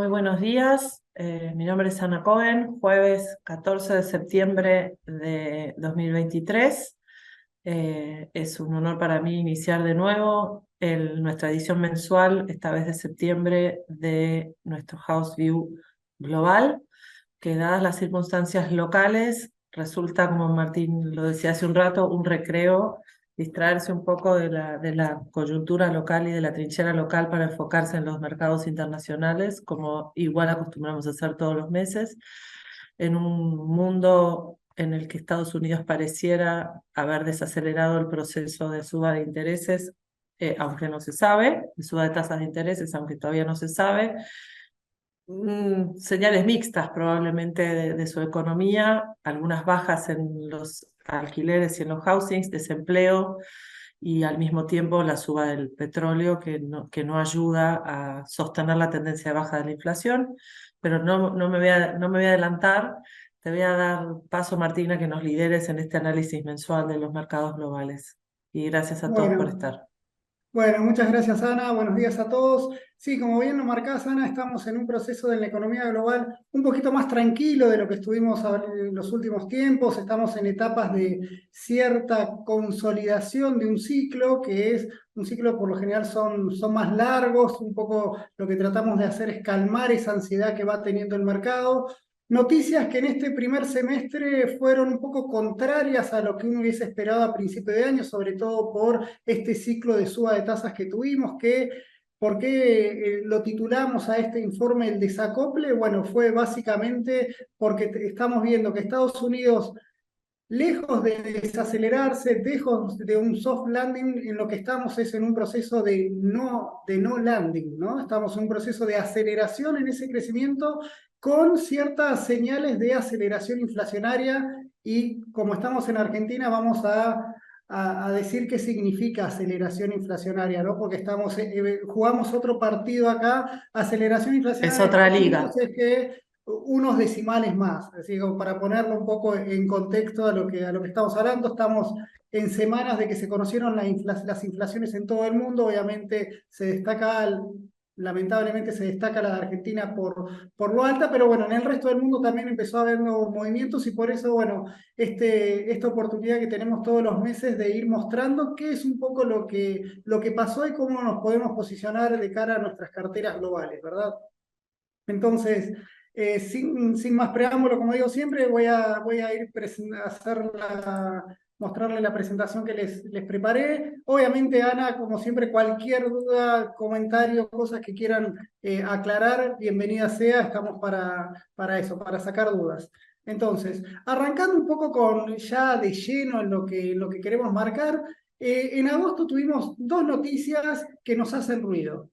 Muy buenos días. Mi nombre es Ana Cohen, jueves 14 de septiembre de 2023. Es un honor para mí iniciar de nuevo nuestra edición mensual, esta vez de septiembre, de nuestro House View Global, que dadas las circunstancias locales, resulta, como Martín lo decía hace un rato, un recreo, distraerse un poco de la coyuntura local y de la trinchera local para enfocarse en los mercados internacionales, como igual acostumbramos a hacer todos los meses, en un mundo en el que Estados Unidos pareciera haber desacelerado el proceso de suba de intereses, aunque no se sabe, de suba de tasas de intereses, aunque todavía no se sabe. Señales mixtas probablemente de su economía, algunas bajas en los alquileres y en los housings, desempleo y al mismo tiempo la suba del petróleo que no ayuda a sostener la tendencia baja de la inflación. Pero no me voy a adelantar, te voy a dar paso, Martina, que nos lideres en este análisis mensual de los mercados globales. Y gracias a todos por Bueno, estar. bueno, muchas gracias Ana, buenos días a todos. Sí, como bien lo marcás Ana, estamos en un proceso de la economía global un poquito más tranquilo de lo que estuvimos en los últimos tiempos. Estamos en etapas de cierta consolidación de un ciclo, que es un ciclo por lo general son más largos, un poco lo que tratamos de hacer es calmar esa ansiedad que va teniendo el mercado. Noticias que en este primer semestre fueron un poco contrarias a lo que uno hubiese esperado a principio de año, sobre todo por este ciclo de suba de tasas que tuvimos, ¿por qué lo titulamos a este informe el desacople? Bueno, fue básicamente porque estamos viendo que Estados Unidos, lejos de desacelerarse, lejos de un soft landing, en lo que estamos es en un proceso de no landing, ¿no? Estamos en un proceso de aceleración en ese crecimiento con ciertas señales de aceleración inflacionaria y como estamos en Argentina vamos a decir qué significa aceleración inflacionaria, ¿no? Porque jugamos otro partido acá. Aceleración Es inflacionaria en otra Estados Unidos liga. es que unos decimales más, así como para ponerlo un poco en contexto a lo que estamos hablando. Estamos en semanas de que se conocieron las inflaciones en todo el mundo. Obviamente lamentablemente se destaca la de Argentina por lo alta, pero bueno, en el resto del mundo también empezó a haber nuevos movimientos y por eso, bueno, esta oportunidad que tenemos todos los meses de ir mostrando qué es un poco lo que pasó y cómo nos podemos posicionar de cara a nuestras carteras globales, ¿verdad? Entonces, sin más preámbulo, como digo siempre, voy a ir mostrarle la presentación que les preparé. Obviamente, Ana, como siempre, cualquier duda, comentario, cosas que quieran aclarar, bienvenida sea, estamos para eso, para sacar dudas. Entonces, arrancando un poco con ya de lleno en lo que queremos marcar, en agosto tuvimos dos noticias que nos hacen ruido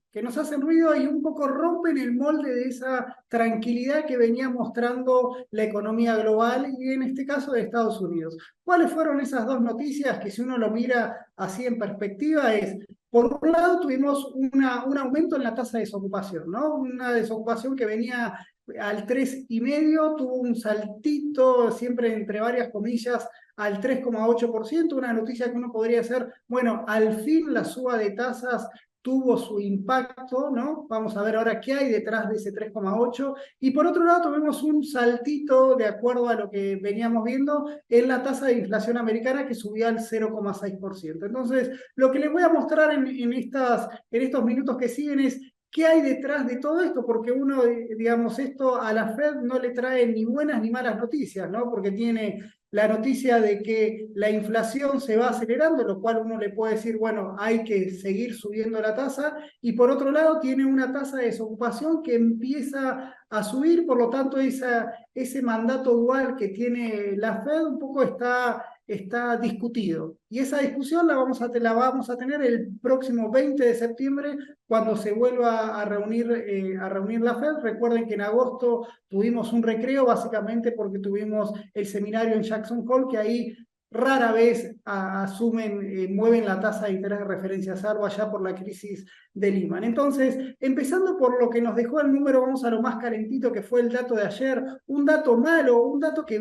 y un poco rompen el molde de esa tranquilidad que venía mostrando la economía global y en este caso de Estados Unidos. ¿Cuáles fueron esas dos noticias que si uno lo mira así en perspectiva es, por un lado tuvimos un aumento en la tasa de desocupación, ¿no? Una desocupación que venía al 3,5, tuvo un saltito siempre entre varias comillas al 3,8%, una noticia que uno podría hacer, bueno, al fin la suba de tasas tuvo su impacto, ¿no? Vamos a ver ahora qué hay detrás de ese 3,8. Y por otro lado, tuvimos un saltito, de acuerdo a lo que veníamos viendo, en la tasa de inflación americana que subió al 0,6%. Entonces, lo que les voy a mostrar en estos minutos que siguen es qué hay detrás de todo esto, porque uno, digamos, esto a la Fed no le trae ni buenas ni malas noticias, ¿no? Porque tiene la noticia de que la inflación se va acelerando, lo cual uno le puede decir, bueno, hay que seguir subiendo la tasa, y por otro lado tiene una tasa de desocupación que empieza a subir, por lo tanto ese mandato dual que tiene la Fed un poco está discutido. Y esa discusión la vamos a tener el próximo 20 de septiembre cuando se vuelva a reunir la Fed. Recuerden que en agosto tuvimos un recreo básicamente porque tuvimos el seminario en Jackson Hole, que ahí rara vez mueven la tasa de interés de referencia salvo allá por la crisis de Lehman. Entonces, empezando por lo que nos dejó el número, vamos a lo más calentito que fue el dato de ayer, un dato malo, un dato que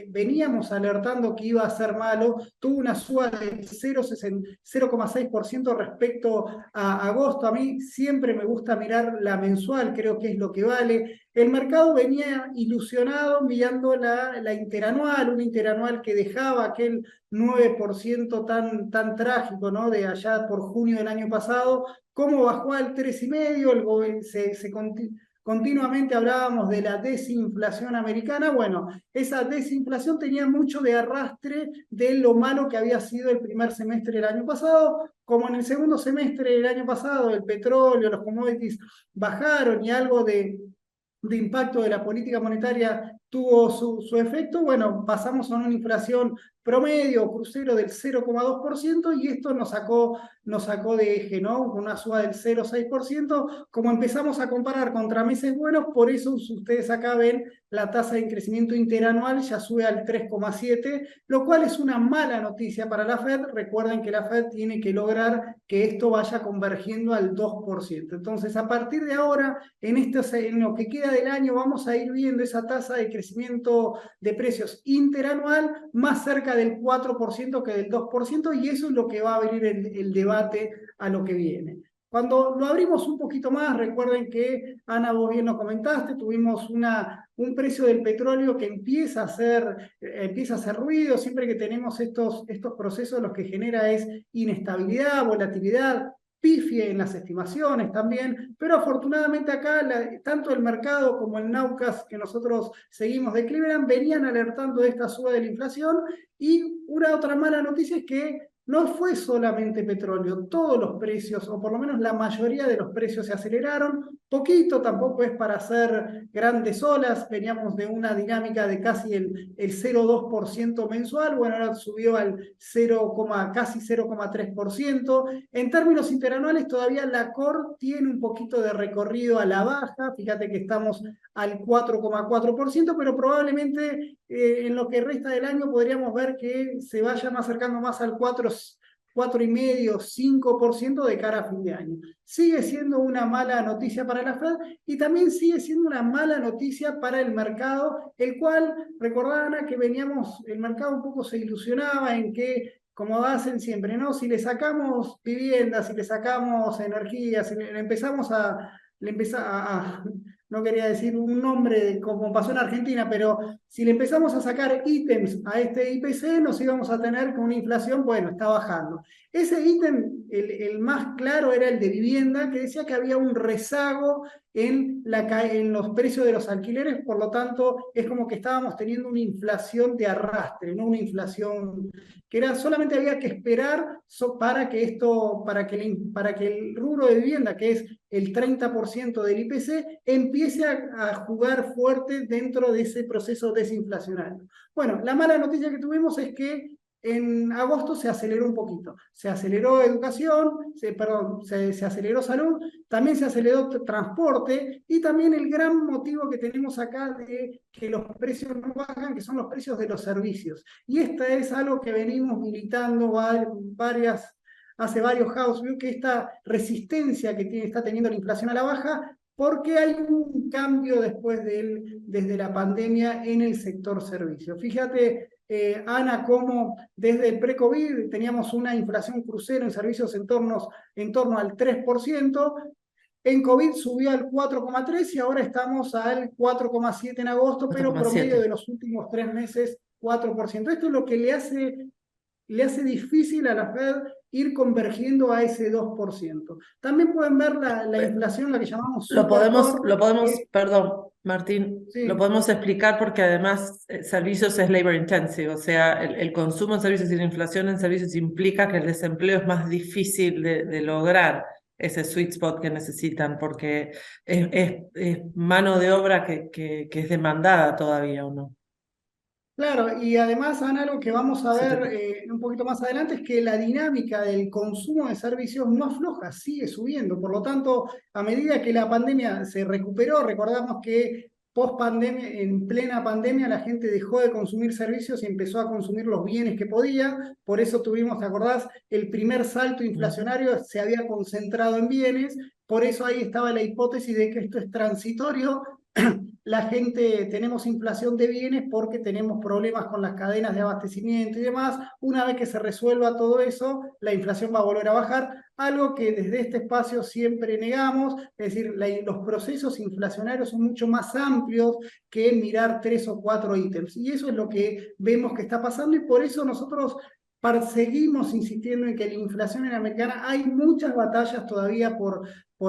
veníamos alertando que iba a ser malo, tuvo una suba del 0,6% respecto a agosto. A mí siempre me gusta mirar la mensual, creo que es lo que vale. El mercado venía ilusionado mirando la interanual, una interanual que dejaba aquel 9% tan trágico, ¿no? De allá por junio del año pasado, cómo bajó al 3,5%, continuamente hablábamos de la desinflación americana. Bueno, esa desinflación tenía mucho de arrastre de lo malo que había sido el primer semestre del año pasado. Como en el segundo semestre del año pasado el petróleo, los commodities bajaron y algo de impacto de la política monetaria tuvo su efecto, bueno, pasamos a una inflación promedio crucero del 0,2% y esto nos sacó de eje, ¿no? Con una suba del 0,6%. Como empezamos a comparar contra meses buenos, por eso ustedes acá ven la tasa de crecimiento interanual ya sube al 3,7%, lo cual es una mala noticia para la Fed. Recuerden que la Fed tiene que lograr que esto vaya convergiendo al 2%. Entonces, a partir de ahora, en lo que queda del año, vamos a ir viendo esa tasa de crecimiento de precios interanual más cerca del 4% que del 2%, y eso es lo que va a abrir el debate a lo que viene. Cuando lo abrimos un poquito más, recuerden que, Ana, vos bien lo comentaste, tuvimos un precio del petróleo que empieza a hacer ruido. Siempre que tenemos estos procesos, lo que genera es inestabilidad, volatilidad, pifie en las estimaciones también, pero afortunadamente acá tanto el mercado como el Naucas que nosotros seguimos de Cleveland venían alertando de esta suba de la inflación. Y una otra mala noticia es que no fue solamente petróleo, todos los precios, o por lo menos la mayoría de los precios se aceleraron, poquito, tampoco es para hacer grandes olas, veníamos de una dinámica de casi el 0,2% mensual, bueno, ahora subió al 0, casi 0,3%. En términos interanuales, todavía la core tiene un poquito de recorrido a la baja, fíjate que estamos al 4,4%, pero probablemente en lo que resta del año podríamos ver que se vaya acercando más al 4,5, 5% de cara a fin de año. Sigue siendo una mala noticia para la Fed y también sigue siendo una mala noticia para el mercado, el cual, recordaban que el mercado un poco se ilusionaba en que, como hacen siempre, ¿no? Si le sacamos viviendas, si le sacamos energía, si le empezamos no quería decir un nombre como pasó en Argentina, pero si le empezamos a sacar ítems a este IPC, nos íbamos a tener con una inflación, bueno, está bajando. Ese ítem, el más claro, era el de vivienda, que decía que había un rezago en los precios de los alquileres, por lo tanto, es como que estábamos teniendo una inflación de arrastre, no una inflación que solamente había que esperar para que el rubro de vivienda, que es el 30% del IPC, empiece a jugar fuerte dentro de ese proceso desinflacionario. Bueno, la mala noticia que tuvimos es que en agosto se aceleró un poquito. Se aceleró educación, se aceleró salud, también se aceleró transporte, y también el gran motivo que tenemos acá de que los precios no bajan, que son los precios de los servicios. Y esta es algo que venimos militando hace varios house view, que esta resistencia que está teniendo la inflación a la baja, porque hay un cambio desde la pandemia en el sector servicios. Fíjate, Ana, cómo desde el pre-COVID teníamos una inflación crucero en servicios en torno al 3%, en COVID subió al 4,3% y ahora estamos al 4,7% en agosto, pero promedio de los últimos 3 meses, 4%. Esto es lo que le hace difícil a la Fed ir convergiendo a ese 2%. También pueden ver la inflación, la que llamamos perdón, Martín, sí. lo podemos explicar porque además servicios es labor intensive, o sea, el consumo en servicios y la inflación en servicios implica que el desempleo es más difícil de lograr ese sweet spot que necesitan, porque es mano de obra que es demandada todavía, ¿o no? Claro, y además, Ana, algo que vamos a ver un poquito más adelante es que la dinámica del consumo de servicios no afloja, sigue subiendo. Por lo tanto, a medida que la pandemia se recuperó, recordamos que post pandemia, en plena pandemia, la gente dejó de consumir servicios y empezó a consumir los bienes que podía. Por eso tuvimos, ¿te acordás? El primer salto inflacionario se había concentrado en bienes. Por eso ahí estaba la hipótesis de que esto es transitorio. La gente, tenemos inflación de bienes porque tenemos problemas con las cadenas de abastecimiento y demás. Una vez que se resuelva todo eso, la inflación va a volver a bajar, algo que desde este espacio siempre negamos. Es decir, los procesos inflacionarios son mucho más amplios que mirar 3 o 4 ítems. Y eso es lo que vemos que está pasando, y por eso nosotros seguimos insistiendo en que la inflación en americana hay muchas batallas todavía por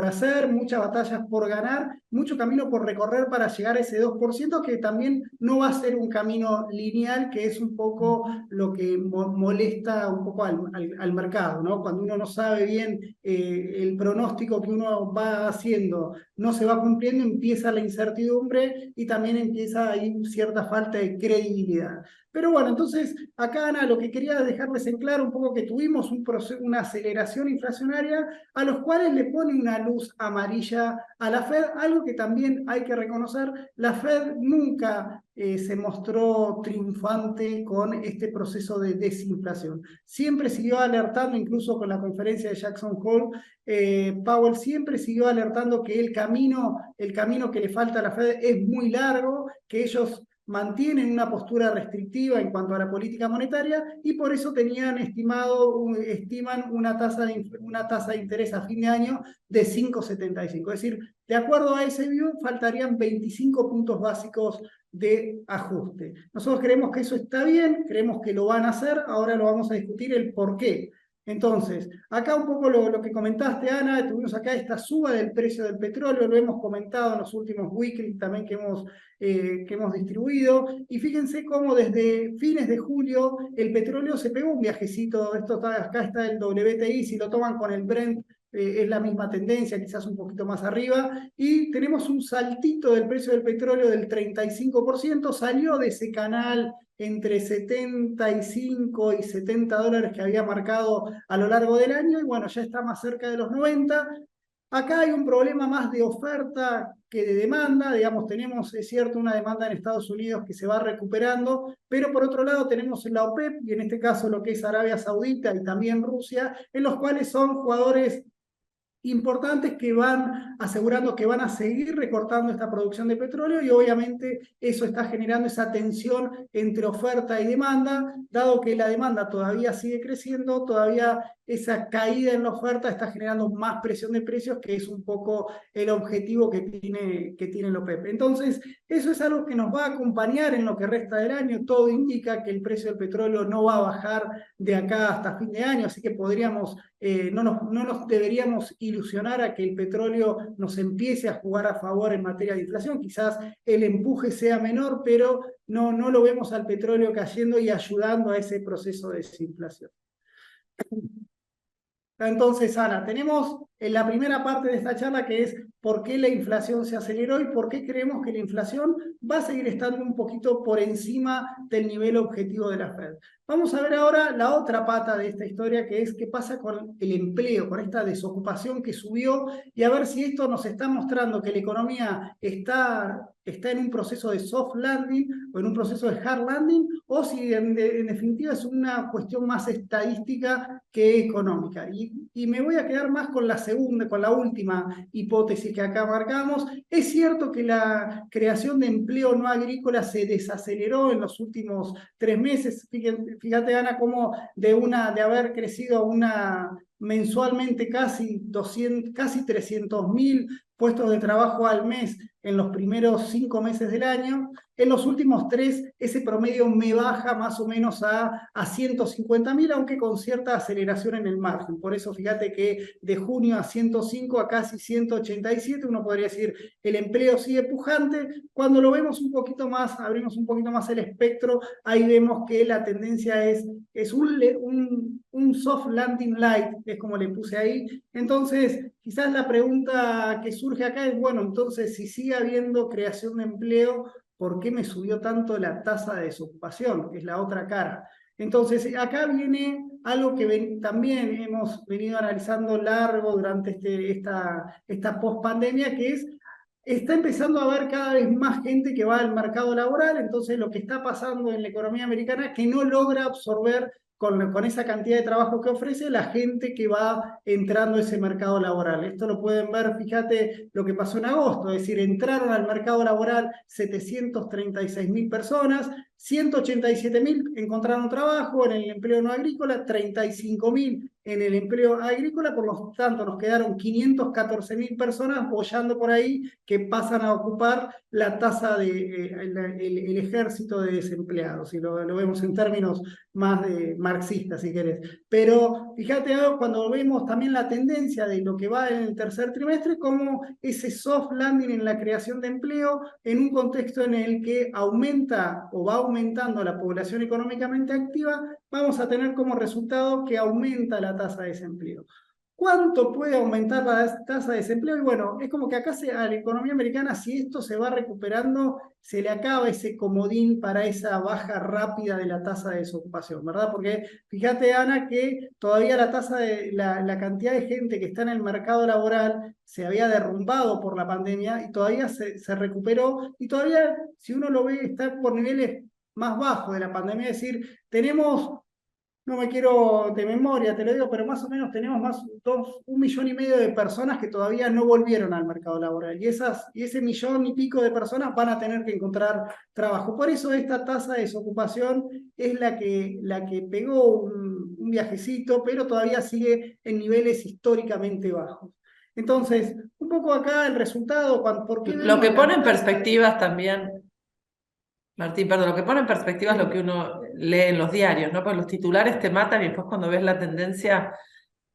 hacer, muchas batallas por ganar, mucho camino por recorrer para llegar a ese 2%, que también no va a ser un camino lineal, que es un poco lo que molesta un poco al mercado, ¿no? Cuando uno no sabe bien el pronóstico que uno va haciendo no se va cumpliendo, empieza la incertidumbre y también empieza ahí cierta falta de credibilidad. Pero bueno, entonces acá, Ana, lo que quería dejarles en claro un poco, que tuvimos una aceleración inflacionaria a los cuales le pone una luz amarilla a la Fed, algo que también hay que reconocer. La Fed nunca se mostró triunfante con este proceso de desinflación. Siempre siguió alertando, incluso con la conferencia de Jackson Hole, Powell siempre siguió alertando que el camino que le falta a la Fed es muy largo, que ellos mantienen una postura restrictiva en cuanto a la política monetaria, y por eso estiman una tasa de interés a fin de año de 5,75. Es decir, de acuerdo a ese view, faltarían 25 puntos básicos de ajuste. Nosotros creemos que eso está bien, creemos que lo van a hacer, ahora lo vamos a discutir el por qué. Entonces, acá un poco lo que comentaste, Ana, tuvimos acá esta suba del precio del petróleo, lo hemos comentado en los últimos weekly también que hemos distribuido, y fíjense cómo desde fines de julio el petróleo se pegó un viajecito. Acá está el WTI, si lo toman con el Brent, es la misma tendencia, quizás un poquito más arriba, y tenemos un saltito del precio del petróleo del 35%, salió de ese canal entre 75 y 70 dólares que había marcado a lo largo del año, y bueno, ya está más cerca de los 90. Acá hay un problema más de oferta que de demanda. Digamos, tenemos, es cierto, una demanda en Estados Unidos que se va recuperando, pero por otro lado tenemos la OPEP, y en este caso lo que es Arabia Saudita y también Rusia, en los cuales son jugadores importantes que van asegurando que van a seguir recortando esta producción de petróleo, y obviamente eso está generando esa tensión entre oferta y demanda. Dado que la demanda todavía sigue creciendo, todavía esa caída en la oferta está generando más presión de precios, que es un poco el objetivo que tiene la OPEP. Entonces, eso es algo que nos va a acompañar en lo que resta del año. Todo indica que el precio del petróleo no va a bajar de acá hasta fin de año, así que no nos deberíamos ilusionar a que el petróleo nos empiece a jugar a favor en materia de inflación. Quizás el empuje sea menor, pero no lo vemos al petróleo cayendo y ayudando a ese proceso de desinflación. Entonces, Ana, tenemos en la primera parte de esta charla, que es por qué la inflación se aceleró y por qué creemos que la inflación va a seguir estando un poquito por encima del nivel objetivo de la Fed. Vamos a ver ahora la otra pata de esta historia, que es qué pasa con el empleo, con esta desocupación que subió, y a ver si esto nos está mostrando que la economía está en un proceso de soft landing o en un proceso de hard landing, o si en definitiva es una cuestión más estadística que económica. Y me voy a quedar más con la última hipótesis que acá marcamos. Es cierto que la creación de empleo no agrícola se desaceleró en los últimos 3 meses. Fíjate, Ana, cómo de haber crecido mensualmente casi 300.000 puestos de trabajo al mes en los primeros 5 meses del año, en los últimos 3 ese promedio me baja más o menos a 150.000, aunque con cierta aceleración en el margen. Por eso fíjate que de junio a 105 a casi 187, uno podría decir el empleo sigue pujante. Cuando lo vemos un poquito más, abrimos un poquito más el espectro, ahí vemos que la tendencia es un soft landing light, es como le puse ahí. Entonces, quizás la pregunta que surge acá es, bueno, entonces si sigue habiendo creación de empleo, ¿por qué me subió tanto la tasa de desocupación? Que es la otra cara. Entonces, acá viene algo que también hemos venido analizando largo durante esta post-pandemia, que es está empezando a haber cada vez más gente que va al mercado laboral, entonces lo que está pasando en la economía americana es que no logra absorber con esa cantidad de trabajo que ofrece la gente que va entrando a ese mercado laboral. Esto lo pueden ver, fíjate lo que pasó en agosto, es decir, entraron al mercado laboral 736.000 personas, 187.000 encontraron trabajo en el empleo no agrícola, 35.000 en el empleo agrícola, por lo tanto nos quedaron 514.000 personas boyando por ahí que pasan a ocupar la tasa de el ejército de desempleados, y lo vemos en términos más marxistas, si querés. Pero fíjate cuando vemos también la tendencia de lo que va en el tercer trimestre, como ese soft landing en la creación de empleo, en un contexto en el que aumenta o va aumentando la población económicamente activa, vamos a tener como resultado que aumenta la tasa de desempleo. ¿Cuánto puede aumentar la tasa de desempleo? Y bueno, es como que acá a la economía americana, si esto se va recuperando, se le acaba ese comodín para esa baja rápida de la tasa de desocupación, ¿verdad? Porque fíjate, Ana, que todavía la tasa de la cantidad de gente que está en el mercado laboral se había derrumbado por la pandemia y todavía se recuperó, y todavía, si uno lo ve, está por niveles más bajos de la pandemia. Es decir, tenemos, no me quiero de memoria, te lo digo, pero más o menos tenemos más 1,5 millones de personas que todavía no volvieron al mercado laboral. Y ese 1,5 millones de personas van a tener que encontrar trabajo. Por eso esta tasa de desocupación es la que pegó un viajecito, pero todavía sigue en niveles históricamente bajos. Entonces, un poco acá el resultado, ¿por qué Lo vemos que la pone en tasa? perspectivas también, Martín, perdón, lo que pone en perspectiva es lo que uno lee en los diarios, ¿no? Porque los titulares te matan y después cuando ves la tendencia,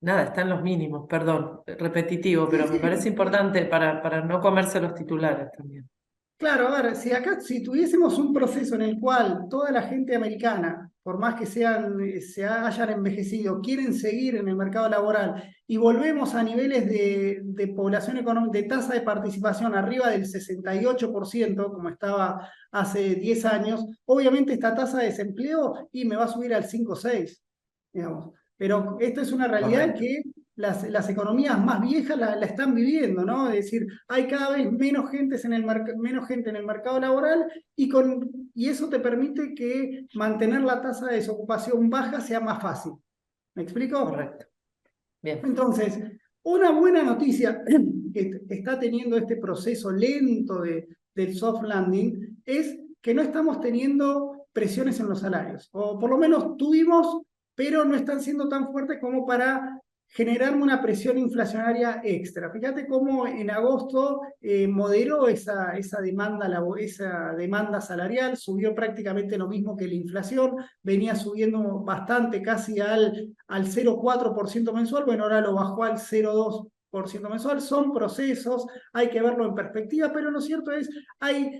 nada, está en los mínimos, perdón, repetitivo, Sí, pero me sí. parece importante para no comerse los titulares también. Claro, a ver, si tuviésemos un proceso en el cual toda la gente americana, por más que hayan envejecido, quieren seguir en el mercado laboral, y volvemos a niveles de población económica, de tasa de participación arriba del 68%, como estaba hace 10 años, obviamente esta tasa de desempleo y me va a subir al 5 o 6, digamos. Pero esto es una realidad Correcto. que las economías más viejas la están viviendo, ¿no? Es decir, hay cada vez menos gente en el mercado laboral, y eso te permite que mantener la tasa de desocupación baja sea más fácil. ¿Me explico? Correcto. Bien. Entonces, una buena noticia que está teniendo este proceso lento del soft landing es que no estamos teniendo presiones en los salarios, o por lo menos tuvimos, pero no están siendo tan fuertes como para generar una presión inflacionaria extra. Fíjate cómo en agosto moderó esa demanda salarial, subió prácticamente lo mismo que la inflación, venía subiendo bastante, casi al 0,4% mensual, bueno, ahora lo bajó al 0,2% mensual. Son procesos, hay que verlo en perspectiva, pero lo cierto es,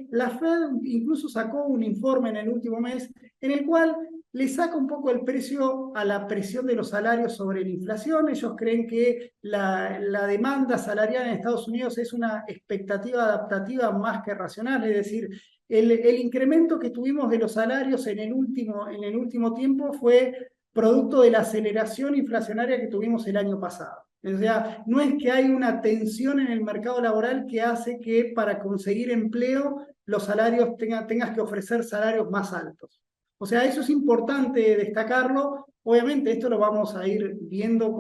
la Fed incluso sacó un informe en el último mes en el cual le saca un poco el precio a la presión de los salarios sobre la inflación. Ellos creen que la demanda salarial en Estados Unidos es una expectativa adaptativa más que racional, es decir, el incremento que tuvimos de los salarios en el último tiempo fue producto de la aceleración inflacionaria que tuvimos el año pasado. O sea, no es que hay una tensión en el mercado laboral que hace que para conseguir empleo los salarios tengas que ofrecer salarios más altos. O sea, eso es importante destacarlo. Obviamente esto lo vamos a ir viendo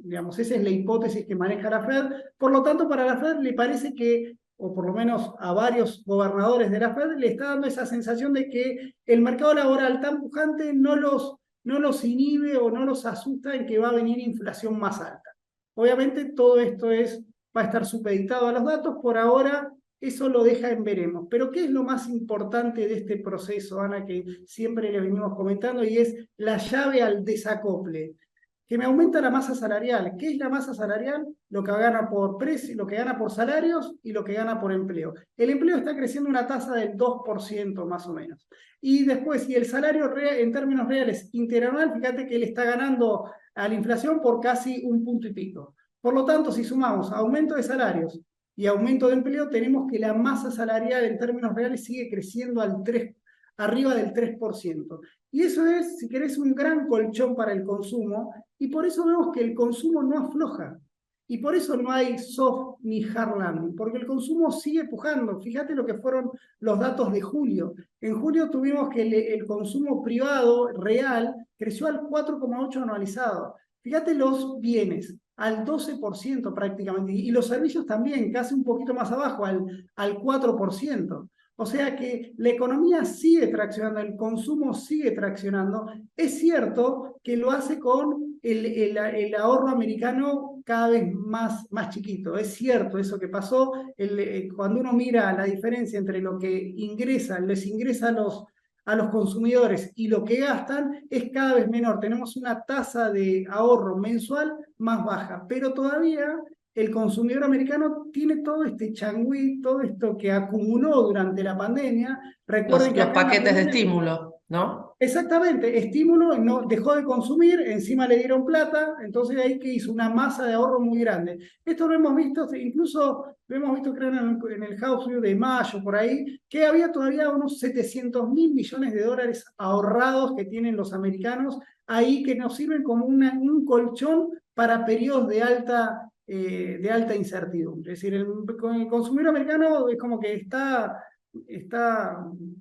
digamos, esa es la hipótesis que maneja la Fed. Por lo tanto, para la Fed le parece que, o por lo menos a varios gobernadores de la Fed, le está dando esa sensación de que el mercado laboral tan pujante no los inhibe o no los asusta en que va a venir inflación más alta. Obviamente todo esto va a estar supeditado a los datos. Por ahora eso lo deja en veremos. Pero ¿qué es lo más importante de este proceso, Ana, que siempre le venimos comentando? Y es la llave al desacople, que me aumenta la masa salarial. ¿Qué es la masa salarial? Lo que gana por precio, lo que gana por salarios y lo que gana por empleo. El empleo está creciendo una tasa del 2% más o menos. Y después, si el salario real, en términos reales interanual, fíjate que él está ganando a la inflación por casi un punto y pico. Por lo tanto, si sumamos aumento de salarios y aumento de empleo, tenemos que la masa salarial en términos reales sigue creciendo arriba del 3%. Y eso es, si querés, un gran colchón para el consumo, y por eso vemos que el consumo no afloja. Y por eso no hay soft ni hard landing, porque el consumo sigue pujando. Fíjate lo que fueron los datos de julio. En julio tuvimos que el consumo privado real creció al 4,8 anualizado. Fíjate los bienes, al 12% prácticamente, y los servicios también, casi un poquito más abajo, al 4%. O sea que la economía sigue traccionando, el consumo sigue traccionando. Es cierto que lo hace con el ahorro americano cada vez más chiquito. Es cierto eso que pasó. Cuando uno mira la diferencia entre lo que les ingresa a los consumidores y lo que gastan, es cada vez menor. Tenemos una tasa de ahorro mensual más baja, pero todavía el consumidor americano tiene todo este changüí, todo esto que acumuló durante la pandemia. Recuerden que Los acá en la paquetes de pandemia, estímulo, ¿no? exactamente, estímulo, no, dejó de consumir, encima le dieron plata, entonces ahí que hizo una masa de ahorro muy grande. Esto lo hemos visto, incluso lo hemos visto creo en el House View de mayo, por ahí, que había todavía unos 700.000 millones de dólares ahorrados que tienen los americanos ahí que nos sirven como un colchón para periodos de alta incertidumbre. Es decir, el consumidor americano es como que está,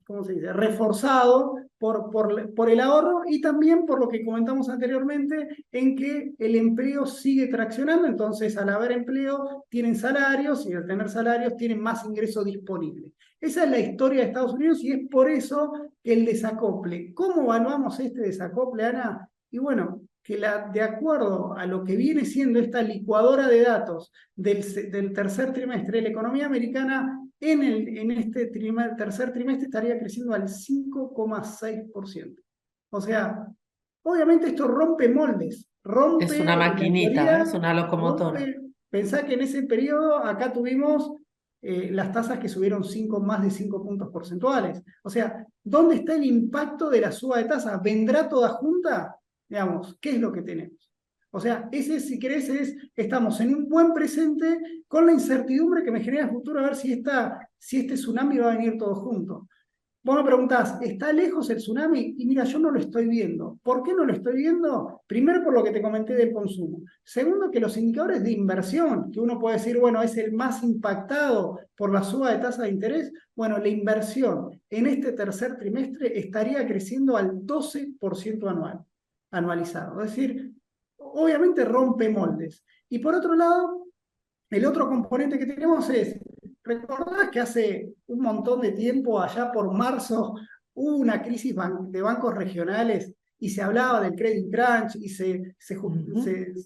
¿cómo se dice?, reforzado por el ahorro y también por lo que comentamos anteriormente, en que el empleo sigue traccionando, entonces al haber empleo tienen salarios y al tener salarios tienen más ingreso disponible. Esa es la historia de Estados Unidos y es por eso que el desacople. ¿Cómo evaluamos este desacople, Ana? Y bueno, que de acuerdo a lo que viene siendo esta licuadora de datos del tercer trimestre de la economía americana, en este tercer trimestre estaría creciendo al 5,6%. O sea, obviamente esto rompe moldes, Es una rompe la maquinita, teoría, es una locomotora. pensá que en ese periodo acá tuvimos las tasas que subieron más de 5 puntos porcentuales. O sea, ¿dónde está el impacto de la suba de tasas? ¿Vendrá toda junta? Digamos, ¿qué es lo que tenemos? O sea, ese, si querés, estamos en un buen presente con la incertidumbre que me genera el futuro a ver si este tsunami va a venir todo junto. Vos me preguntás, ¿está lejos el tsunami? Y mira, yo no lo estoy viendo. ¿Por qué no lo estoy viendo? Primero, por lo que te comenté del consumo. Segundo, que los indicadores de inversión, que uno puede decir, bueno, es el más impactado por la suba de tasa de interés. Bueno, la inversión en este tercer trimestre estaría creciendo al 12% anualizado. Es decir, obviamente rompe moldes. Y por otro lado, el otro componente que tenemos es, ¿recordás que hace un montón de tiempo, allá por marzo, hubo una crisis de bancos regionales y se hablaba del credit crunch y se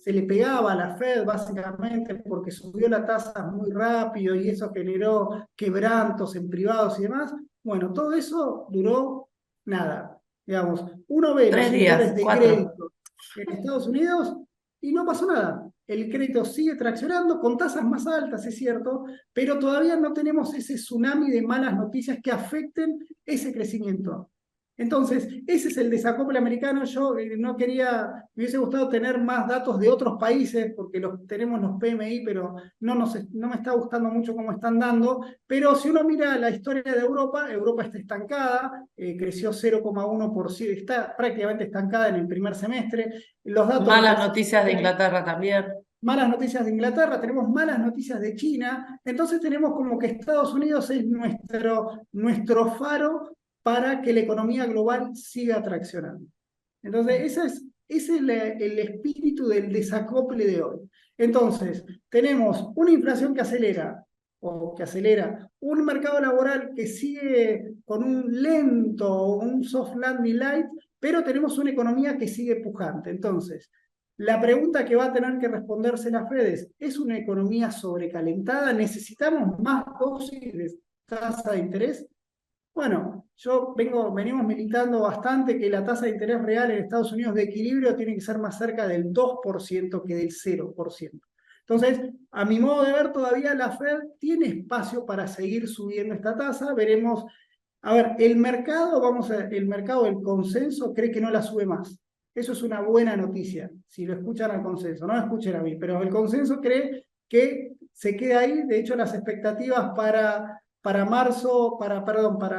le pegaba a la Fed básicamente porque subió la tasa muy rápido y eso generó quebrantos en privados y demás? Bueno, todo eso duró nada. Digamos, uno ve los Tres indicadores días, de 4. crédito en Estados Unidos y no pasó nada. El crédito sigue traccionando con tasas más altas, es cierto, pero todavía no tenemos ese tsunami de malas noticias que afecten ese crecimiento. Entonces, ese es el desacople americano. Yo no quería, me hubiese gustado tener más datos de otros países, porque tenemos los PMI, pero no me está gustando mucho cómo están dando. Pero si uno mira la historia de Europa, Europa está estancada, creció 0,1%, está prácticamente estancada en el primer semestre. Los datos del Malas tercer noticias de semestre, Inglaterra también. malas noticias de Inglaterra, tenemos malas noticias de China, entonces tenemos como que Estados Unidos es nuestro faro para que la economía global siga traccionando. Entonces, ese es el espíritu del desacople de hoy. Entonces, tenemos una inflación que acelera, un mercado laboral que sigue con un lento, un soft landing light, pero tenemos una economía que sigue pujante. Entonces, la pregunta que va a tener que responderse la Fed ¿es una economía sobrecalentada? ¿Necesitamos más dosis de tasa de interés? Bueno, venimos militando bastante que la tasa de interés real en Estados Unidos de equilibrio tiene que ser más cerca del 2% que del 0%. Entonces, a mi modo de ver, todavía la Fed tiene espacio para seguir subiendo esta tasa. Veremos. A ver, el mercado del consenso cree que no la sube más. Eso es una buena noticia, si lo escuchan al consenso, no lo escuchen a mí, pero el consenso cree que se queda ahí. De hecho, las expectativas para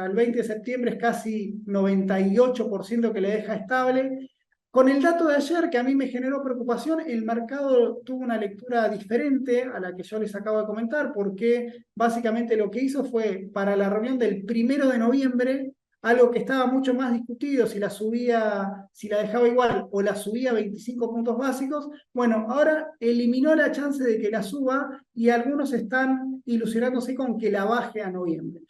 el 20 de septiembre es casi 98% que le deja estable. Con el dato de ayer, que a mí me generó preocupación, el mercado tuvo una lectura diferente a la que yo les acabo de comentar, porque básicamente lo que hizo fue, para la reunión del 1 de noviembre, algo que estaba mucho más discutido, si la subía, si la dejaba igual o la subía 25 puntos básicos, bueno, ahora eliminó la chance de que la suba y algunos están ilusionándose con que la baje a noviembre.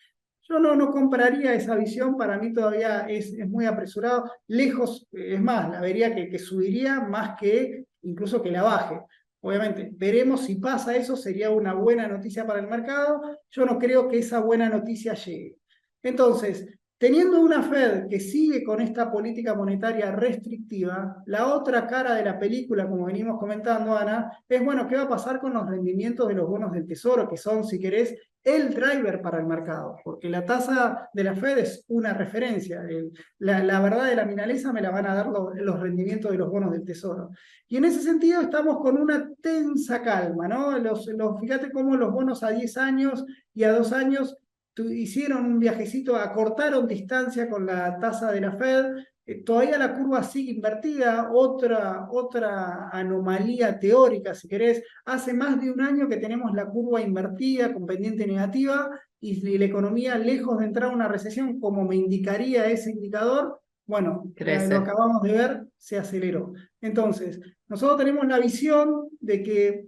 Yo no compraría esa visión, para mí todavía es muy apresurado, lejos, es más, la vería que subiría más que incluso que la baje. Obviamente, veremos si pasa eso, sería una buena noticia para el mercado. Yo no creo que esa buena noticia llegue. Entonces, teniendo una Fed que sigue con esta política monetaria restrictiva, la otra cara de la película, como venimos comentando, Ana, es, bueno, ¿qué va a pasar con los rendimientos de los bonos del Tesoro, que son, si querés, el driver para el mercado? Porque la tasa de la Fed es una referencia. La verdad de la milanesa me la van a dar los rendimientos de los bonos del Tesoro. Y en ese sentido estamos con una tensa calma, ¿no? Fíjate cómo los bonos a 10 años y a 2 años hicieron un viajecito, acortaron distancia con la tasa de la Fed. Todavía la curva sigue invertida, otra anomalía teórica, si querés. Hace más de un año que tenemos la curva invertida con pendiente negativa y la economía, lejos de entrar a una recesión, como me indicaría ese indicador, bueno, lo Crece. acabamos de ver, se aceleró. Entonces, nosotros tenemos la visión de que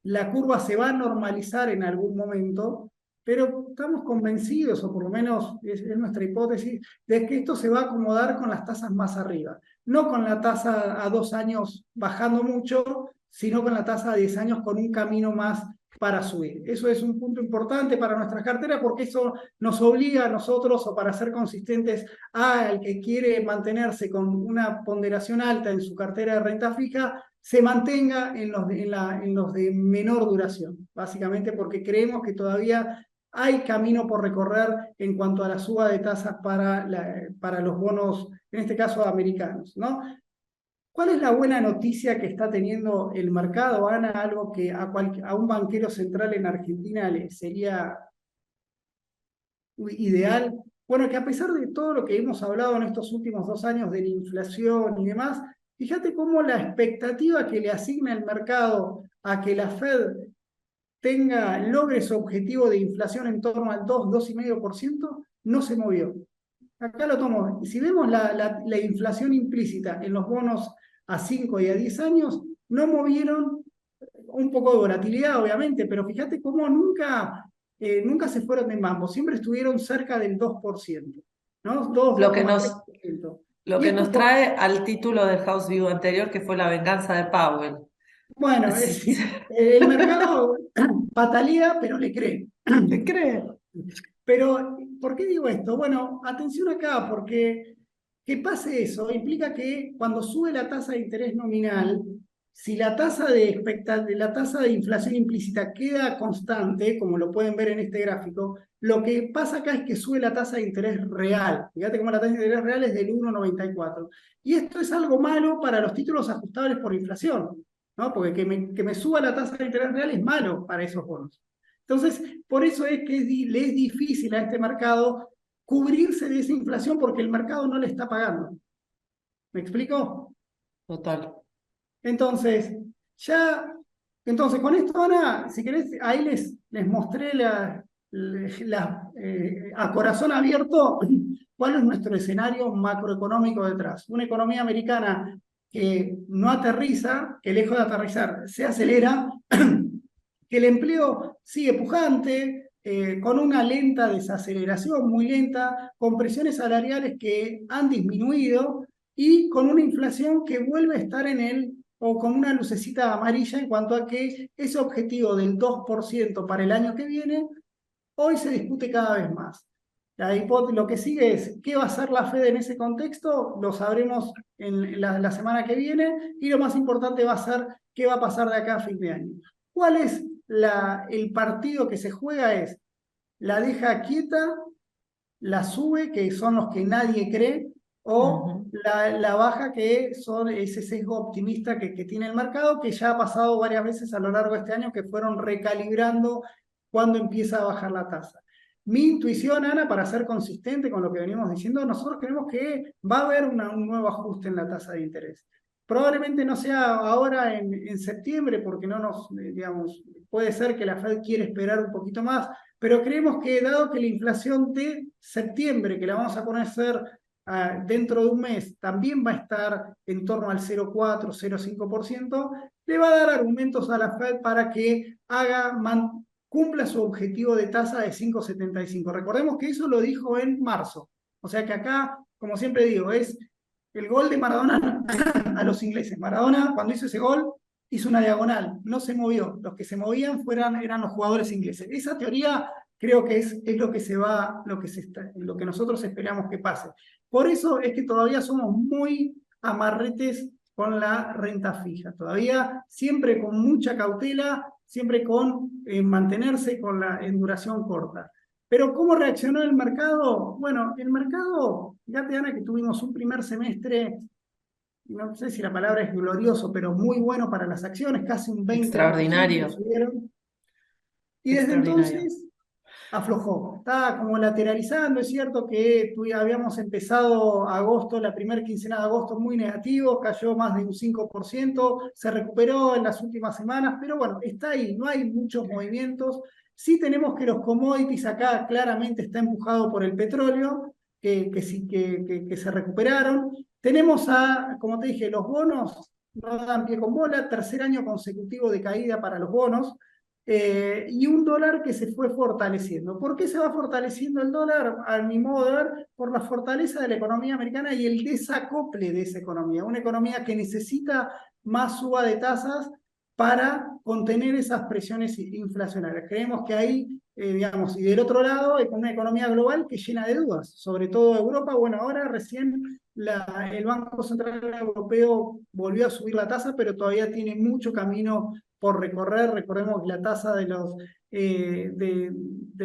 la curva se va a normalizar en algún momento, pero estamos convencidos, o por lo menos es nuestra hipótesis, de que esto se va a acomodar con las tasas más arriba. No con la tasa a 2 años bajando mucho, sino con la tasa a 10 años con un camino más para subir. Eso es un punto importante para nuestra cartera porque eso nos obliga a nosotros, o para ser consistentes, al que quiere mantenerse con una ponderación alta en su cartera de renta fija, se mantenga en los de menor duración, básicamente porque creemos que todavía hay camino por recorrer en cuanto a la suba de tasas para los bonos, en este caso americanos, ¿no? ¿Cuál es la buena noticia que está teniendo el mercado, Ana? Algo que a un banquero central en Argentina le sería ideal. Bueno, que a pesar de todo lo que hemos hablado en estos últimos 2 años de la inflación y demás, fíjate cómo la expectativa que le asigna el mercado a que la Fed logre su objetivo de inflación en torno al 2,5%, no se movió. Acá lo tomo. Y si vemos la inflación implícita en los bonos a 5 y a 10 años, no movieron, un poco de volatilidad, obviamente, pero fíjate cómo nunca se fueron de mambo, siempre estuvieron cerca del 2%, ¿no? Lo que 2,3%. nos, lo Y que esto, nos trae al título del House View anterior, que fue la venganza de Powell. bueno, el mercado patalea, pero le cree. ¿Te crees? Pero, ¿por qué digo esto? Bueno, atención acá, porque que pase eso implica que cuando sube la tasa de interés nominal, si la tasa de inflación implícita queda constante, como lo pueden ver en este gráfico, lo que pasa acá es que sube la tasa de interés real. Fíjate cómo la tasa de interés real es del 1,94. Y esto es algo malo para los títulos ajustables por inflación, ¿no? Porque que me suba la tasa de interés real es malo para esos bonos. Entonces, por eso es que le es difícil a este mercado cubrirse de esa inflación porque el mercado no le está pagando. ¿Me explico? Total. Entonces, con esto, Ana, si querés, ahí les mostré a corazón abierto cuál es nuestro escenario macroeconómico detrás. Una economía americana que no aterriza, que lejos de aterrizar se acelera, que el empleo sigue pujante, con una lenta desaceleración, muy lenta, con presiones salariales que han disminuido y con una inflación que vuelve a estar o con una lucecita amarilla en cuanto a que ese objetivo del 2% para el año que viene, hoy se discute cada vez más. Lo que sigue es, ¿qué va a hacer la Fed en ese contexto? Lo sabremos en la semana que viene, y lo más importante va a ser qué va a pasar de acá a fin de año. ¿Cuál es el partido que se juega? ¿La deja quieta, la sube, que son los que nadie cree, o la baja, que son ese sesgo optimista que tiene el mercado, que ya ha pasado varias veces a lo largo de este año, que fueron recalibrando cuando empieza a bajar la tasa? Mi intuición, Ana, para ser consistente con lo que venimos diciendo, nosotros creemos que va a haber un nuevo ajuste en la tasa de interés. Probablemente no sea ahora en septiembre, porque no nos, digamos, puede ser que la Fed quiere esperar un poquito más, pero creemos que dado que la inflación de septiembre, que la vamos a conocer dentro de un mes, también va a estar en torno al 0,4, 0,5%, le va a dar argumentos a la Fed para que cumpla su objetivo de tasa de 5,75. Recordemos que eso lo dijo en marzo. O sea que acá, como siempre digo, es el gol de Maradona a los ingleses. Maradona, cuando hizo ese gol, hizo una diagonal, no se movió. Los que se movían eran los jugadores ingleses. Esa teoría creo que es lo que se va, lo que nosotros esperamos que pase. Por eso es que todavía somos muy amarretes con la renta fija. Todavía siempre con mucha cautela, siempre con mantenerse en duración corta. Pero ¿cómo reaccionó el mercado? Bueno, el mercado, fíjate, Ana, que tuvimos un primer semestre, no sé si la palabra es glorioso, pero muy bueno para las acciones, casi un 20% Extraordinario, subieron. Y desde extraordinario. entonces aflojó, está como lateralizando. Es cierto que habíamos empezado agosto, la primera quincena de agosto muy negativo, cayó más de un 5%, se recuperó en las últimas semanas, pero bueno, está ahí, no hay muchos movimientos. Sí tenemos que los commodities acá claramente está empujado por el petróleo, sí, que se recuperaron. Tenemos como te dije, los bonos no dan pie con bola, tercer año consecutivo de caída para los bonos. Y un dólar que se fue fortaleciendo. ¿Por qué se va fortaleciendo el dólar? A mi modo de ver, por la fortaleza de la economía americana y el desacople de esa economía. Una economía que necesita más suba de tasas para contener esas presiones inflacionarias. Creemos que ahí, digamos, y del otro lado, con una economía global que llena de dudas, sobre todo Europa. Bueno, ahora recién el Banco Central Europeo volvió a subir la tasa, pero todavía tiene mucho camino por recorrer. Recordemos que la tasa del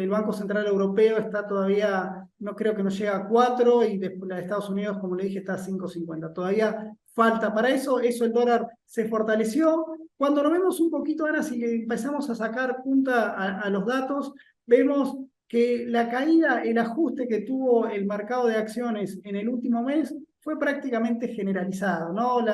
Banco Central Europeo está todavía, no creo que no llega a 4, y después la de Estados Unidos, como le dije, está a 5,50. Todavía falta para eso el dólar se fortaleció. Cuando lo vemos un poquito, Ana, si le empezamos a sacar punta a los datos, vemos que la caída, el ajuste que tuvo el mercado de acciones en el último mes fue prácticamente generalizado, ¿no?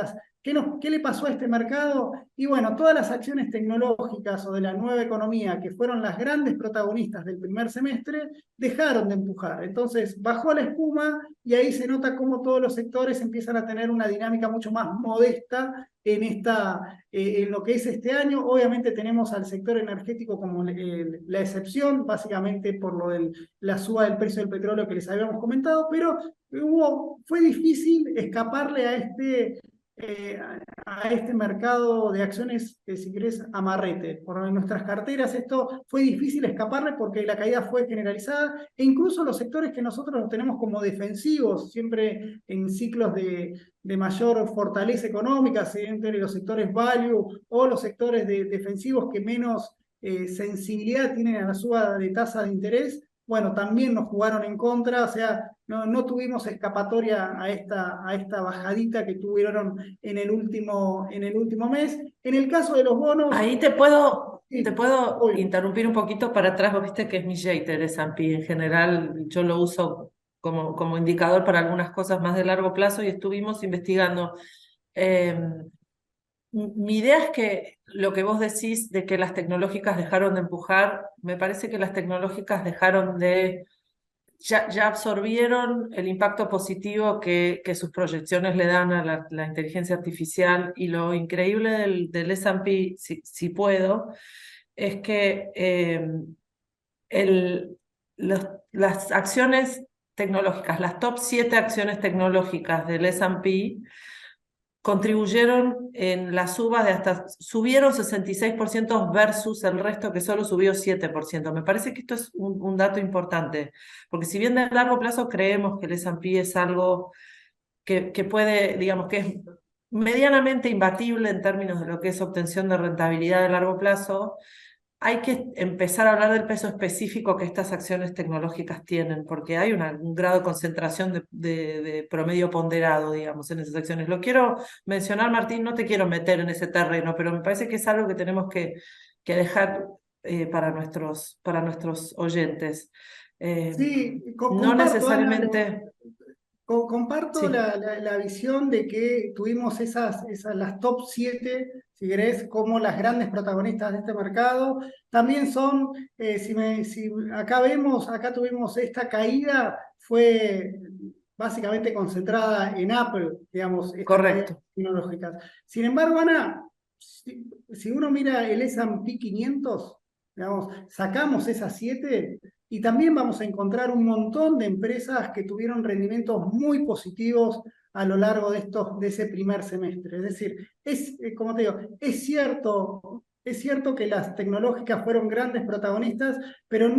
¿Qué le pasó a este mercado? Y bueno, todas las acciones tecnológicas o de la nueva economía, que fueron las grandes protagonistas del primer semestre, dejaron de empujar. Entonces bajó la espuma y ahí se nota cómo todos los sectores empiezan a tener una dinámica mucho más modesta en lo que es este año. Obviamente tenemos al sector energético como la excepción, básicamente por la suba del precio del petróleo que les habíamos comentado, pero fue difícil escaparle eh, a este mercado de acciones, si querés, amarrete. Por nuestras carteras esto fue difícil escaparle porque la caída fue generalizada, e incluso los sectores que nosotros los tenemos como defensivos, siempre en ciclos de mayor fortaleza económica, entre los sectores value o los sectores defensivos que menos sensibilidad tienen a la suba de tasa de interés. Bueno, también nos jugaron en contra. O sea, no tuvimos escapatoria a esta bajadita que tuvieron en el último mes. En el caso de los bonos, Ahí te puedo obvio. interrumpir un poquito para atrás. Vos viste que es mi Jeter S&P. En general, yo lo uso como indicador para algunas cosas más de largo plazo y estuvimos investigando. Eh, Mi idea es que lo que vos decís de que las tecnológicas dejaron de empujar, me parece que las tecnológicas ya absorbieron el impacto positivo que sus proyecciones le dan a la inteligencia artificial. Y lo increíble del S&P, si puedo, es que el, las acciones tecnológicas, las top 7 acciones tecnológicas del S&P contribuyeron en la suba subieron 66% versus el resto que solo subió 7%. Me parece que esto es un dato importante, porque si bien de largo plazo creemos que el S&P es algo que puede, digamos, que es medianamente imbatible en términos de lo que es obtención de rentabilidad de largo plazo, hay que empezar a hablar del peso específico que estas acciones tecnológicas tienen, porque hay un grado de concentración de promedio ponderado, digamos, en esas acciones. Lo quiero mencionar, Martín, no te quiero meter en ese terreno, pero me parece que es algo que tenemos que dejar para nuestros oyentes. Sí, no comparto, Ana, necesariamente, comparto sí, la visión de que tuvimos las top 7 si querés, como las grandes protagonistas de este mercado. También son, si acá vemos, acá tuvimos esta caída, fue básicamente concentrada en Apple, digamos, estas caídas correcto. tecnológicas. Sin embargo, Ana, si uno mira el S&P 500, digamos, sacamos esas 7 y también vamos a encontrar un montón de empresas que tuvieron rendimientos muy positivos a lo largo de ese primer semestre. Es decir, como te digo, es cierto que las tecnológicas fueron grandes protagonistas, pero,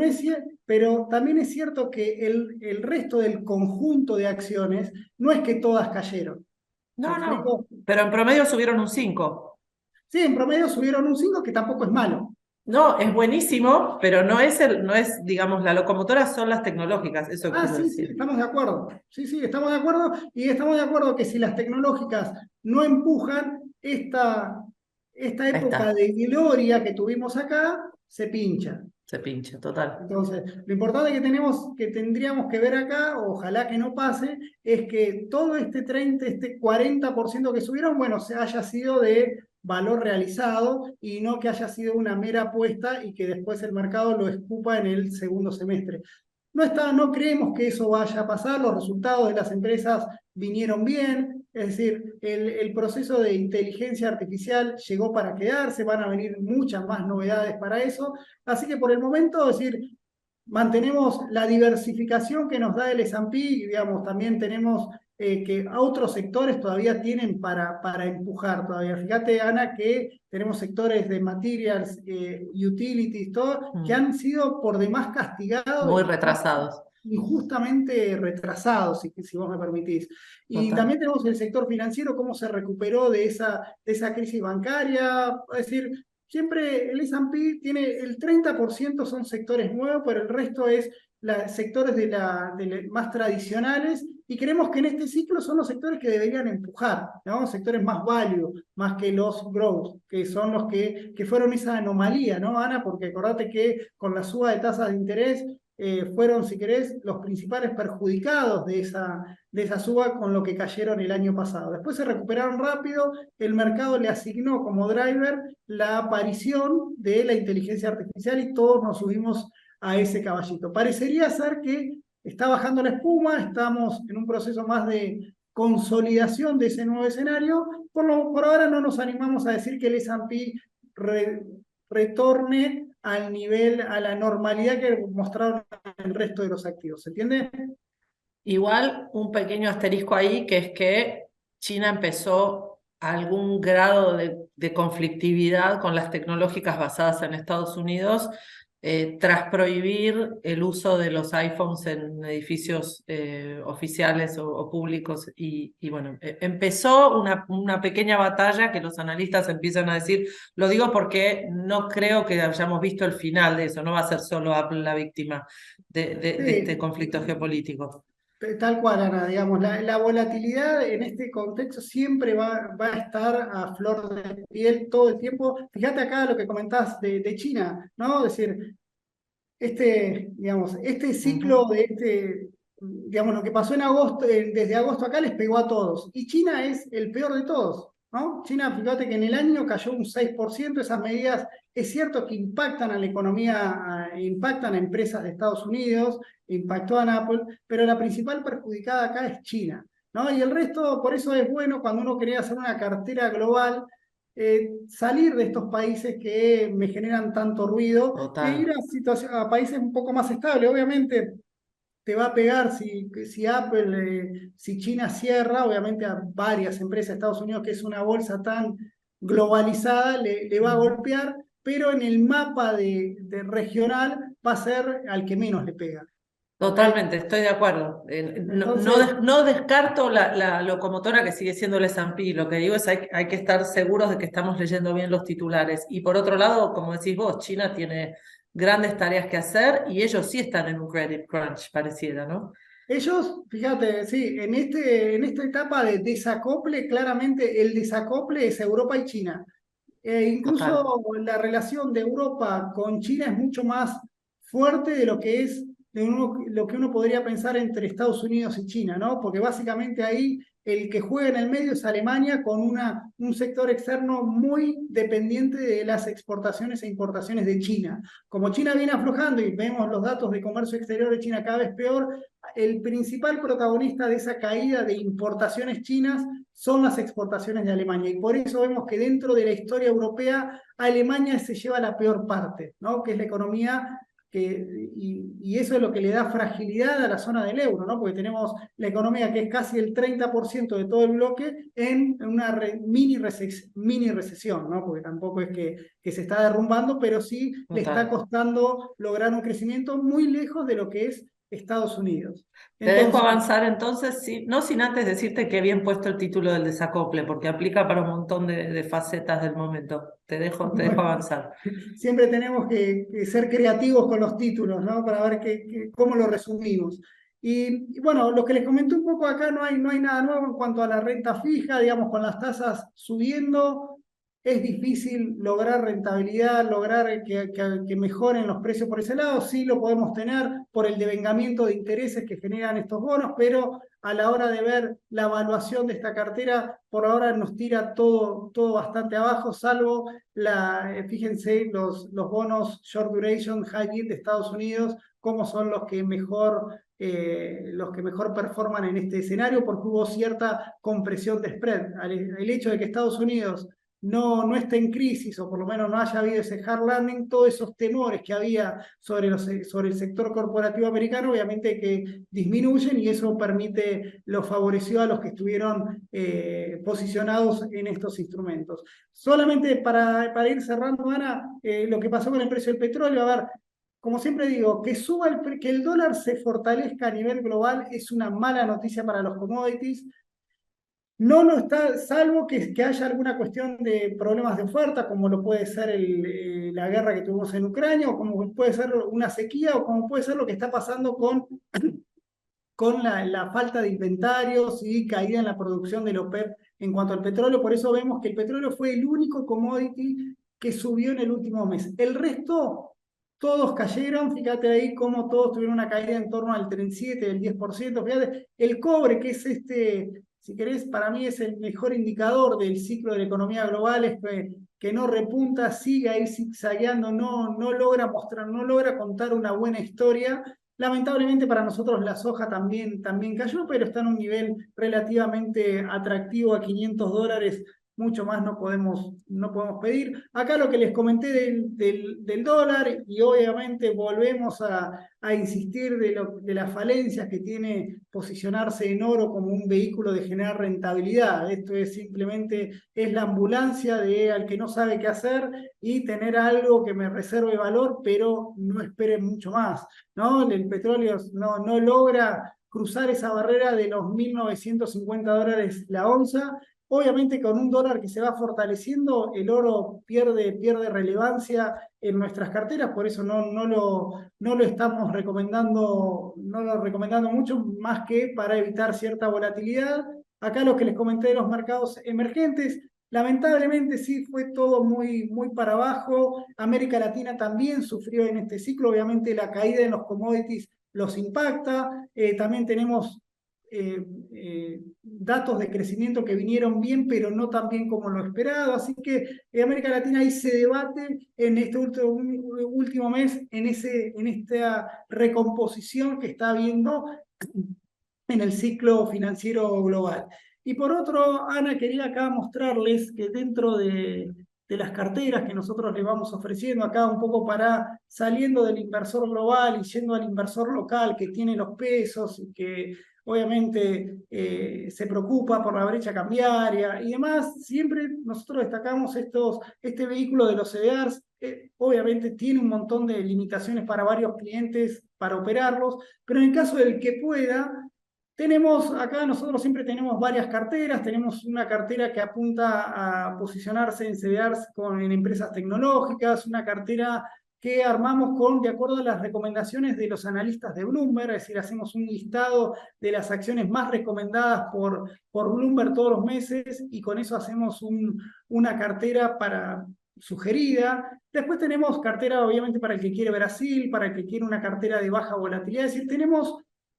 pero también es cierto que el resto del conjunto de acciones no es que todas cayeron. ¿Me No, no, explico? pero en promedio subieron un 5. Sí, en promedio subieron un 5 que tampoco es malo. No, es buenísimo, pero no es, digamos, la locomotora son las tecnológicas, eso Ah, quiero sí, sí, decir. estamos de acuerdo. Sí, sí, estamos de acuerdo. Y estamos de acuerdo que si las tecnológicas no empujan, esta Ahí época está, de gloria que tuvimos acá se pincha. se pincha, total. Entonces, lo importante que tendríamos que ver acá, ojalá que no pase, es que todo este 30, este 40% que subieron, bueno, se haya sido de valor realizado y no que haya sido una mera apuesta y que después el mercado lo escupa en el segundo semestre. No creemos que eso vaya a pasar, los resultados de las empresas vinieron bien, es decir, el proceso de inteligencia artificial llegó para quedarse, van a venir muchas más novedades para eso, así que por el momento, es decir, mantenemos la diversificación que nos da el S&P, y digamos, también tenemos que otros sectores todavía tienen para empujar todavía. Fíjate, Ana, que tenemos sectores de materials, utilities, todo, que Mm. han sido por demás castigados Muy y retrasados, injustamente retrasados, si vos me permitís. Y total. también tenemos el sector financiero, cómo se recuperó de esa crisis bancaria. Es decir, siempre el S&P tiene el 30% son sectores nuevos, pero el resto es sectores más tradicionales. Y creemos que en este ciclo son los sectores que deberían empujar, ¿no? Sectores más value, más que los growth, que son los que fueron esa anomalía, ¿no, Ana? Porque acordate que con la suba de tasas de interés fueron, si querés, los principales perjudicados de esa suba con lo que cayeron el año pasado. Después se recuperaron rápido, el mercado le asignó como driver la aparición de la inteligencia artificial y todos nos subimos a ese caballito. Parecería ser que está bajando la espuma, estamos en un proceso más de consolidación de ese nuevo escenario. Por ahora no nos animamos a decir que el S&P retorne al nivel, a la normalidad que mostraron el resto de los activos. ¿Se entiende? Igual un pequeño asterisco ahí, que es que China empezó algún grado de conflictividad con las tecnológicas basadas en Estados Unidos, tras prohibir el uso de los iPhones en edificios oficiales o públicos. Y bueno, empezó una pequeña batalla que los analistas empiezan a decir, lo digo porque no creo que hayamos visto el final de eso, no va a ser solo Apple la víctima de este Sí, conflicto geopolítico. tal cual, Ana, digamos, la volatilidad en este contexto siempre va a estar a flor de piel todo el tiempo. Fíjate acá lo que comentás de China, ¿no? Es decir, digamos, este ciclo Ujú. digamos, lo que pasó en agosto, desde agosto acá les pegó a todos. Y China es el peor de todos, ¿no? China, fíjate que en el año cayó un 6%. Esas medidas es cierto que impactan a la economía, impactan a empresas de Estados Unidos, impactó a Apple, pero la principal perjudicada acá es China, ¿no? Y el resto, por eso es bueno cuando uno quería hacer una cartera global, salir de estos países que me generan tanto ruido e ir Total. a países un poco más estables. Obviamente te va a pegar si Apple, si China cierra, obviamente a varias empresas de Estados Unidos, que es una bolsa tan globalizada, le va a Ujú. golpear, pero en el mapa de regional va a ser al que menos le pega. ¿Ok? Totalmente, estoy de acuerdo. No, no, Entonces, no descarto la locomotora que sigue siendo el S&P. Lo que digo es hay que estar seguros de que estamos leyendo bien los titulares. Y por otro lado, como decís vos, China tiene grandes tareas que hacer y ellos sí están en un credit crunch, pareciera, ¿no? ellos, fíjate, sí, en esta etapa de desacople, claramente el desacople es Europa y China. Total. Incluso la relación de Europa con China es mucho más fuerte de lo que es lo que uno podría pensar entre Estados Unidos y China, ¿no? Porque básicamente ahí el que juega en el medio es Alemania con un sector externo muy dependiente de las exportaciones e importaciones de China. Como China viene aflojando y vemos los datos de comercio exterior de China cada vez peor, el principal protagonista de esa caída de importaciones chinas son las exportaciones de Alemania. Y por eso vemos que dentro de la historia europea, Alemania se lleva la peor parte, ¿no? Que es la economía y eso es lo que le da fragilidad a la zona del euro, ¿no? Porque tenemos la economía que es casi el 30% de todo el bloque en una mini recesión, ¿no? Porque tampoco es que se está derrumbando, pero sí le está Total. costando lograr un crecimiento muy lejos de lo que es Estados Unidos. Te dejo Entonces, avanzar entonces, sí, no sin antes decirte que bien puesto el título del desacople, porque aplica para un montón de facetas del momento. Te dejo bueno, avanzar. siempre tenemos que ser creativos con los títulos, ¿no? Para ver cómo lo resumimos. Y bueno, lo que les comenté un poco acá, no hay nada nuevo en cuanto a la renta fija, digamos, con las tasas subiendo, es difícil lograr rentabilidad, lograr que mejoren los precios por ese lado. Sí lo podemos tener por el devengamiento de intereses que generan estos bonos, pero a la hora de ver la evaluación de esta cartera, por ahora nos tira todo bastante abajo, salvo fíjense los bonos short duration, high yield de Estados Unidos, cómo son los que mejor performan en este escenario, porque hubo cierta compresión de spread. El hecho de que Estados Unidos no esté en crisis, o por lo menos no haya habido ese hard landing, todos esos temores que había sobre el sector corporativo americano, obviamente que disminuyen y eso lo favoreció a los que estuvieron posicionados en estos instrumentos. Solamente para ir cerrando, Ana, lo que pasó con el precio del petróleo, a ver, como siempre digo, que el dólar se fortalezca a nivel global es una mala noticia para los commodities. No lo está, salvo que haya alguna cuestión de problemas de oferta, como lo puede ser la guerra que tuvimos en Ucrania, o como puede ser una sequía, o como puede ser lo que está pasando con la falta de inventarios y caída en la producción del OPEP en cuanto al petróleo. Por eso vemos que el petróleo fue el único commodity que subió en el último mes. El resto, todos cayeron. Fíjate ahí cómo todos tuvieron una caída en torno al 37, del 10%. Fíjate, el cobre, que es si querés, para mí es el mejor indicador del ciclo de la economía global, es que no repunta, sigue ahí zigzagueando, no logra mostrar, no logra contar una buena historia. Lamentablemente para nosotros la soja también cayó, pero está en un nivel relativamente atractivo a $500, mucho más no podemos pedir. Acá lo que les comenté del dólar, y obviamente volvemos a insistir de las falencias que tiene posicionarse en oro como un vehículo de generar rentabilidad. Esto es la ambulancia al que no sabe qué hacer y tener algo que me reserve valor, pero no espere mucho más, ¿no? El petróleo no logra cruzar esa barrera de los $1.950 la onza. Obviamente con un dólar que se va fortaleciendo, el oro pierde relevancia en nuestras carteras, por eso no lo estamos recomendando mucho, más que para evitar cierta volatilidad. Acá lo que les comenté de los mercados emergentes, lamentablemente sí fue todo muy para abajo. América Latina también sufrió en este ciclo, obviamente la caída en los commodities los impacta. También tenemos datos de crecimiento que vinieron bien, pero no tan bien como lo esperado. Así que América Latina ahí se debate en este último mes, en esta recomposición que está habiendo en el ciclo financiero global. Y por otro, Ana, quería acá mostrarles que dentro de las carteras que nosotros le vamos ofreciendo acá un poco para saliendo del inversor global y yendo al inversor local que tiene los pesos y que obviamente se preocupa por la brecha cambiaria y demás, siempre nosotros destacamos este vehículo de los CDRs. Obviamente tiene un montón de limitaciones para varios clientes para operarlos, pero en el caso del que pueda, nosotros siempre tenemos varias carteras. Tenemos una cartera que apunta a posicionarse en CDRs en empresas tecnológicas, una cartera que armamos de acuerdo a las recomendaciones de los analistas de Bloomberg, es decir, hacemos un listado de las acciones más recomendadas por Bloomberg todos los meses y con eso hacemos una cartera sugerida. Después tenemos cartera, obviamente, para el que quiere Brasil, para el que quiere una cartera de baja volatilidad. Es decir, tenemos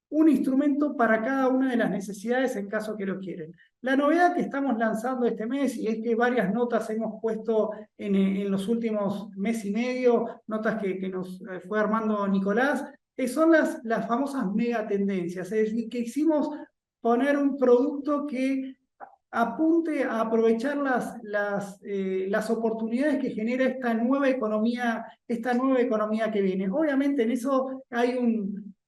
un instrumento para cada una de las necesidades en caso que lo quieren. La novedad que estamos lanzando este mes, y es que varias notas hemos puesto en los últimos mes y medio, notas que nos fue armando Nicolás, son las famosas megatendencias. Es decir, que hicimos poner un producto que apunte a aprovechar las oportunidades que genera esta nueva economía que viene. Obviamente en eso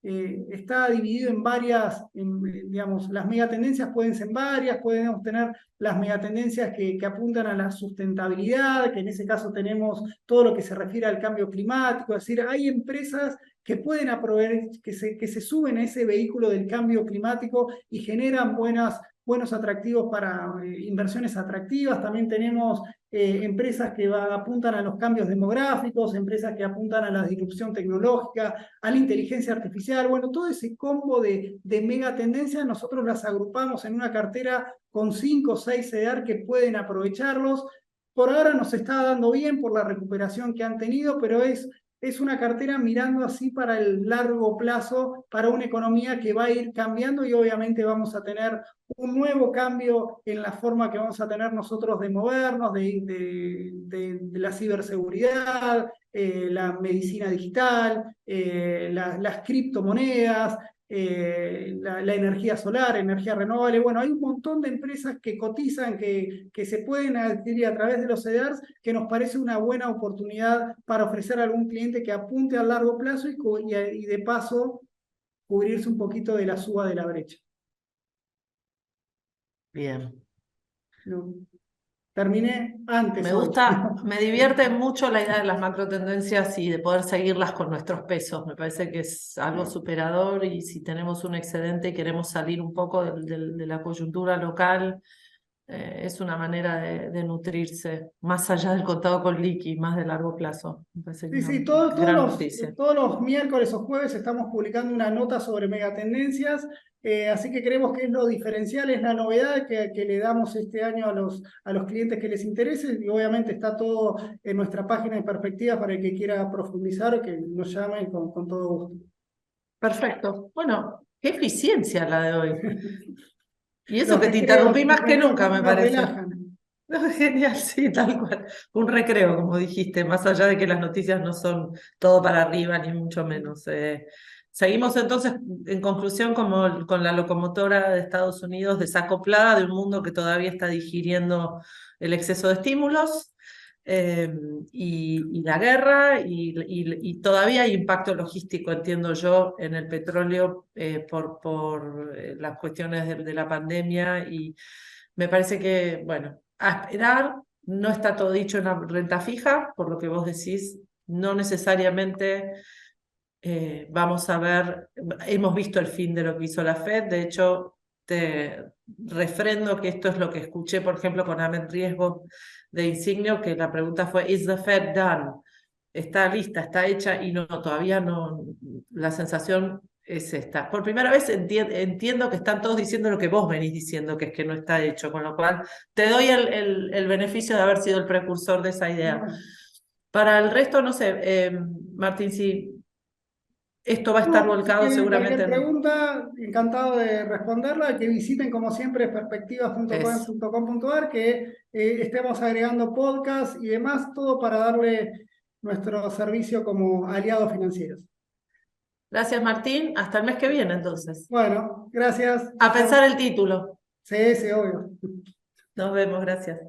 está dividido en varias, digamos, las megatendencias pueden ser varias, podemos tener las megatendencias que apuntan a la sustentabilidad, que en ese caso tenemos todo lo que se refiere al cambio climático, es decir, hay empresas que pueden aprovechar, que se suben a ese vehículo del cambio climático y generan buenos atractivos para inversiones atractivas. También tenemos empresas que apuntan a los cambios demográficos, empresas que apuntan a la disrupción tecnológica, a la inteligencia artificial. Bueno, todo ese combo de megatendencias nosotros las agrupamos en una cartera con 5 o 6 CEDAR que pueden aprovecharlos. Por ahora nos está dando bien por la recuperación que han tenido, pero es una cartera mirando así para el largo plazo, para una economía que va a ir cambiando y obviamente vamos a tener un nuevo cambio en la forma que vamos a tener nosotros de movernos, de la ciberseguridad, la medicina digital, las criptomonedas, la energía solar, energía renovable. Bueno, hay un montón de empresas que cotizan, que se pueden adquirir a través de los CEDARs, que nos parece una buena oportunidad para ofrecer a algún cliente que apunte a largo plazo y de paso cubrirse un poquito de la suba de la brecha. Bien. No, terminé antes Me hoy. gusta, me divierte mucho la idea de las macrotendencias y de poder seguirlas con nuestros pesos. Me parece que es algo superador y si tenemos un excedente y queremos salir un poco de la coyuntura local, es una manera de nutrirse, más allá del contado con liqui, más de largo plazo. Me parece que Sí, es una sí, gran noticia. todos los miércoles o jueves estamos publicando una nota sobre megatendencias, así que creemos que es lo diferencial, es la novedad que le damos este año a los clientes que les interese, y obviamente está todo en nuestra página de perspectiva para el que quiera profundizar o que nos llame con todo gusto. Perfecto. Bueno, qué eficiencia la de hoy. Y eso Los que te recreos, interrumpí más que nunca, me nos parece. relajan. No, genial, sí, tal cual. Un recreo, como dijiste, más allá de que las noticias no son todo para arriba, ni mucho menos. Seguimos entonces, en conclusión, como con la locomotora de Estados Unidos desacoplada de un mundo que todavía está digiriendo el exceso de estímulos y la guerra, y todavía hay impacto logístico, entiendo yo, en el petróleo por las cuestiones de la pandemia y me parece que, bueno, a esperar, no está todo dicho en la renta fija, por lo que vos decís, no necesariamente vamos a ver, hemos visto el fin de lo que hizo la Fed, de hecho, te refrendo que esto es lo que escuché, por ejemplo, con Ahmed Riesgo de Insignio, que la pregunta fue, ¿Is the Fed done? Está lista, está hecha y no, todavía no, la sensación es esta. Por primera vez entiendo que están todos diciendo lo que vos venís diciendo, que es que no está hecho, con lo cual te doy el beneficio de haber sido el precursor de esa idea. Bueno. Para el resto, no sé, Martín, si esto va a estar No, si volcado tienen seguramente cualquier en pregunta, encantado de responderla, que visiten como siempre eso. perspectivas.com.ar, que estemos agregando podcast y demás, todo para darle nuestro servicio como aliados financieros. Gracias, Martín. Hasta el mes que viene, entonces. Bueno, gracias. A pensar el título. Sí, sí, obvio. Nos vemos, gracias.